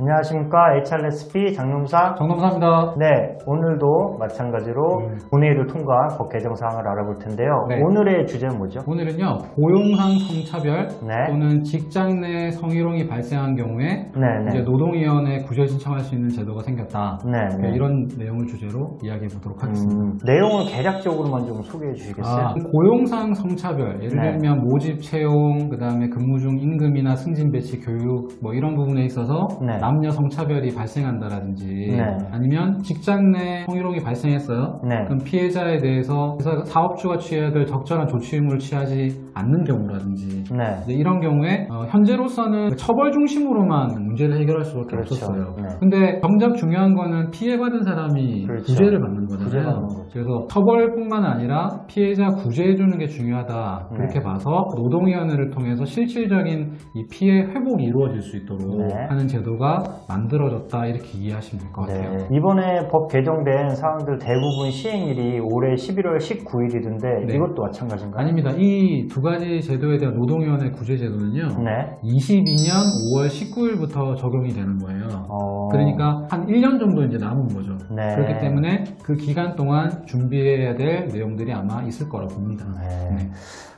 안녕하십니까. HRSP 장용사 정동사입니다. 네, 오늘도 마찬가지로 본회의를 통과한 법 개정 사항을 알아볼 텐데요. 네. 오늘의 주제는 뭐죠? 오늘은요, 고용상 성차별 네. 또는 직장 내 성희롱이 발생한 경우에 네, 이제 네. 노동위원회 구제 신청할 수 있는 제도가 생겼다. 네, 네. 이런 내용을 주제로 이야기해 보도록 하겠습니다. 내용을 개략적으로만 좀 소개해 주시겠어요? 고용상 성차별, 예를 네. 들면 모집 채용, 그 다음에 근무 중 임금이나 승진 배치, 교육 뭐 이런 부분에 있어서 네. 남녀 성차별이 발생한다라든지 네. 아니면 직장 내 성희롱이 발생했어요. 네. 그럼 피해자에 대해서 사업주가 취해야 될 적절한 조치 의무를 취하지 않는 경우라든지 네. 이제 이런 경우에 현재로서는 처벌 중심으로만 문제를 해결할 수밖에 그렇죠. 없었어요. 네. 근데 정작 중요한 거는 피해받은 사람이 그렇죠. 구제를 받는 구제받는 거잖아요. 거죠. 그래서 처벌뿐만 아니라 피해자 구제해주는 게 중요하다. 네. 그렇게 봐서 노동위원회를 통해서 실질적인 이 피해 회복이 이루어질 수 있도록 네. 하는 제도가 만들어졌다. 이렇게 이해하시면 될 것 같아요. 네. 이번에 법 개정된 사항들 대부분 시행일이 올해 11월 19일이던데 네. 이것도 마찬가지인가요? 아닙니다. 이 두 가지 제도에 대한 노동위원회 구제 제도는요. 네. 22년 5월 19일부터 적용이 되는 거예요. 그러니까 한 1년 정도 이제 남은 거죠. 네. 그렇기 때문에 그 기간 동안 준비해야 될 내용들이 아마 있을 거라 봅니다. 네. 네.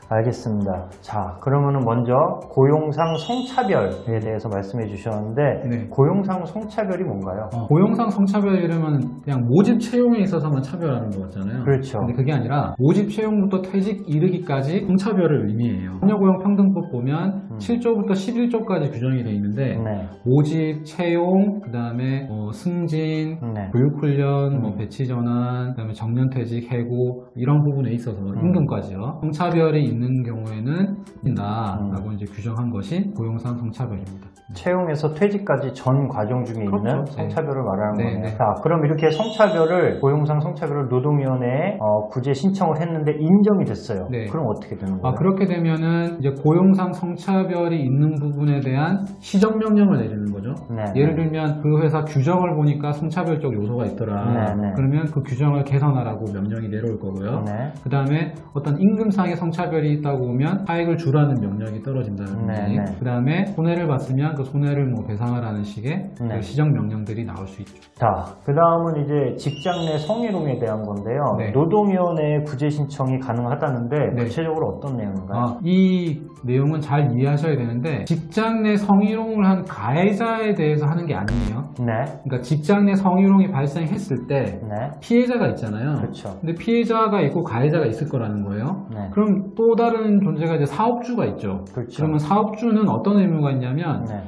알겠습니다. 자, 그러면은 먼저 고용상 성차별에 대해서 말씀해 주셨는데 네. 고용상 성차별이 뭔가요? 고용상 성차별 이러면 그냥 모집 채용에 있어서만 차별하는 거잖아요. 그렇죠. 근데 그게 아니라 모집 채용부터 퇴직 이르기까지 성차별을 의미해요. 산여고용평등법 보면 7조부터 11조까지 규정이 되어 있는데 네. 모집, 채용, 그 다음에 승진, 네. 교육훈련, 배치 전환, 그 다음에 정년퇴직, 해고 이런 부분에 있어서 임금까지요. 성차별이 있는 경우에는 라고 이제 규정한 것이 고용상 성차별입니다. 채용에서 퇴직까지 전 과정 중에 그렇죠. 있는 성차별을 말하는 네, 거네요. 네. 자, 그럼 이렇게 성차별을 고용상 성차별을 노동위원회에 구제 신청을 했는데 인정이 됐어요. 네. 그럼 어떻게 되는 거예요? 그렇게 되면은 이제 고용상 성차별이 있는 부분에 대한 시정명령을 내리는 거죠. 네, 예를 네. 들면 그 회사 규정을 보니까 성차별적 요소가 있더라. 네, 네. 그러면 그 규정을 개선하라고 명령이 내려올 거고요. 네. 그 다음에 어떤 임금상의 성차별이 있다고 보면 차익을 주라는 명령이 떨어진다든지 네, 네. 그 다음에 손해를 봤으면 그 손해를 배상하라는 식의 네. 그 시정명령들이 나올 수 있죠. 자, 그 다음은 이제 직장 내 성희롱에 대한 건데요. 네. 노동위원회에 구제 신청이 가능하다는데 네. 구체적으로 어떤 내용인가요? 이 내용은 잘 이해하셔야 되는데 직장 내 성희롱을 한 가해자에 대해서 하는 게 아니에요. 네. 그러니까 직장 내 성희롱이 발생했을 때 네. 피해자가 있잖아요. 그렇죠. 근데 피해자가 있고 가해자가 있을 거라는 거예요. 네. 그럼 또 다른 존재가 이제 사업주가 있죠. 그렇죠. 그러면 사업주는 어떤 의무가 있냐면 네.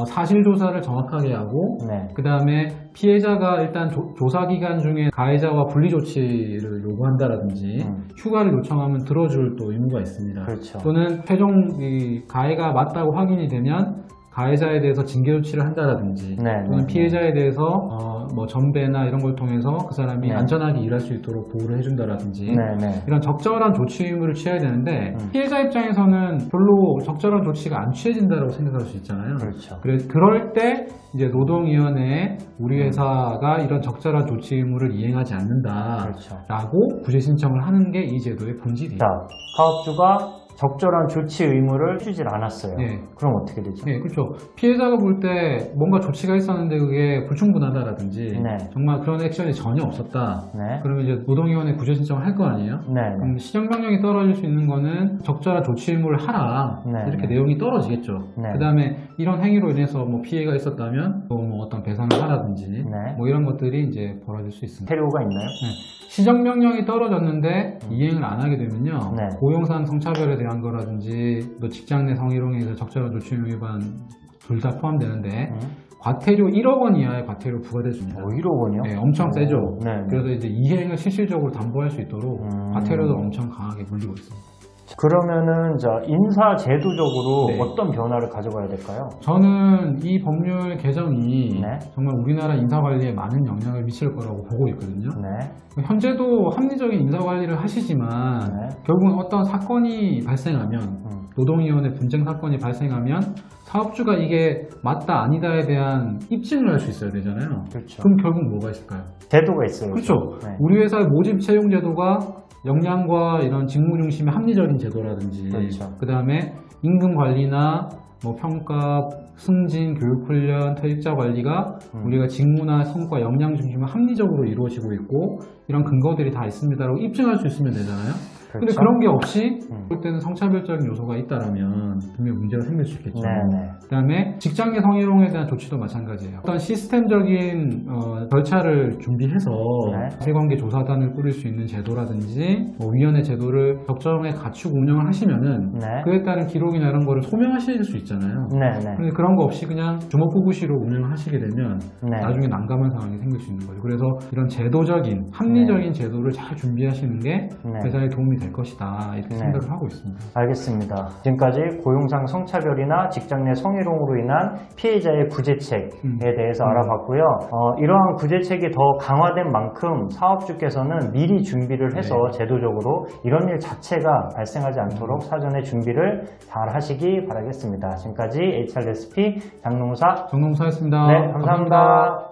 사실조사를 정확하게 하고 네. 그 다음에 피해자가 일단 조사 기간 중에 가해자와 분리조치를 요구한다라든지 휴가를 요청하면 들어줄 또 의무가 있습니다. 그렇죠. 또는 최종 이 가해가 맞다고 확인이 되면 가해자에 대해서 징계 조치를 한다라든지 네, 또는 네, 피해자에 대해서 뭐 전배나 이런 걸 통해서 그 사람이 네. 안전하게 일할 수 있도록 보호를 해준다라든지 네, 네. 이런 적절한 조치 의무를 취해야 되는데 피해자 입장에서는 별로 적절한 조치가 안 취해진다고 생각할 수 있잖아요. 그렇죠. 그럴 때 이제 노동위원회에 우리 회사가 이런 적절한 조치 의무를 이행하지 않는다라고 그렇죠. 구제 신청을 하는 게 이 제도의 본질이에요. 자, 사업주가 적절한 조치 의무를 해주질 않았어요. 네. 그럼 어떻게 되죠? 네, 그렇죠. 피해자가 볼 때 뭔가 조치가 있었는데 그게 불충분하다라든지 네. 정말 그런 액션이 전혀 없었다. 네. 그러면 이제 노동위원회 구제 신청을 할 거 아니에요? 네. 그럼 시정명령이 떨어질 수 있는 거는 적절한 조치 의무를 하라. 네. 이렇게 네. 내용이 떨어지겠죠. 네. 그 다음에 이런 행위로 인해서 뭐 피해가 있었다면 또 뭐 어떤 배상을 하라든지 네. 뭐 이런 것들이 이제 벌어질 수 있습니다. 태료가 있나요? 네. 시정명령이 떨어졌는데 이행을 안 하게 되면요. 네. 고용상 성차별에 대한 거라든지 또 직장 내 성희롱에 의해서 적절한 조치 의무 위반 둘 다 포함되는데 과태료 1억 원 이하의 과태료 부과돼줍니다. 1억 원이요? 네, 엄청 세죠. 네, 네. 그래서 이제 이행을 실질적으로 담보할 수 있도록 과태료도 엄청 강하게 물리고 있습니다. 그러면은 인사 제도적으로 네. 어떤 변화를 가져가야 될까요? 저는 이 법률 개정이 네. 정말 우리나라 인사관리에 많은 영향을 미칠 거라고 보고 있거든요. 네. 현재도 합리적인 인사관리를 하시지만 네. 결국은 어떤 사건이 발생하면 노동위원회 분쟁 사건이 발생하면 사업주가 이게 맞다 아니다에 대한 입증을 할 수 있어야 되잖아요. 그렇죠. 그럼 결국 뭐가 있을까요? 제도가 있어요. 그렇죠. 네. 우리 회사의 모집 채용 제도가 역량과 이런 직무 중심의 합리적인 제도라든지 그렇죠. 그 다음에 임금 관리나 뭐 평가, 승진, 교육훈련, 퇴직자 관리가 우리가 직무나 성과, 역량 중심으로 합리적으로 이루어지고 있고 이런 근거들이 다 있습니다라고 입증할 수 있으면 되잖아요. 근데 그렇죠? 그런 게 없이 볼 때는 성차별적인 요소가 있다라면 분명히 문제가 생길 수 있겠죠. 네네. 그다음에 직장 내 성희롱에 대한 조치도 마찬가지예요. 어떤 시스템적인 절차를 준비해서 네. 사실관계 조사단을 꾸릴 수 있는 제도라든지 뭐 위원회 제도를 적정하게 갖추고 운영을 하시면은 네. 그에 따른 기록이나 이런 거를 소명하실 수 있잖아요. 네네. 근데 그런 거 없이 그냥 주먹구구시로 운영을 하시게 되면 네. 나중에 난감한 상황이 생길 수 있는 거죠. 그래서 이런 제도적인, 합리적인 제도를 잘 준비하시는 게 네. 회사에 도움이 될 것이다. 이렇게 네. 생각을 하고 있습니다. 알겠습니다. 지금까지 고용상 성차별이나 직장 내 성희롱으로 인한 피해자의 구제책에 대해서 알아봤고요. 이러한 구제책이 더 강화된 만큼 사업주께서는 미리 준비를 해서 제도적으로 이런 일 자체가 발생하지 않도록 사전에 준비를 잘 하시기 바라겠습니다. 지금까지 HRSP 장농사 정농사였습니다. 네, 감사합니다.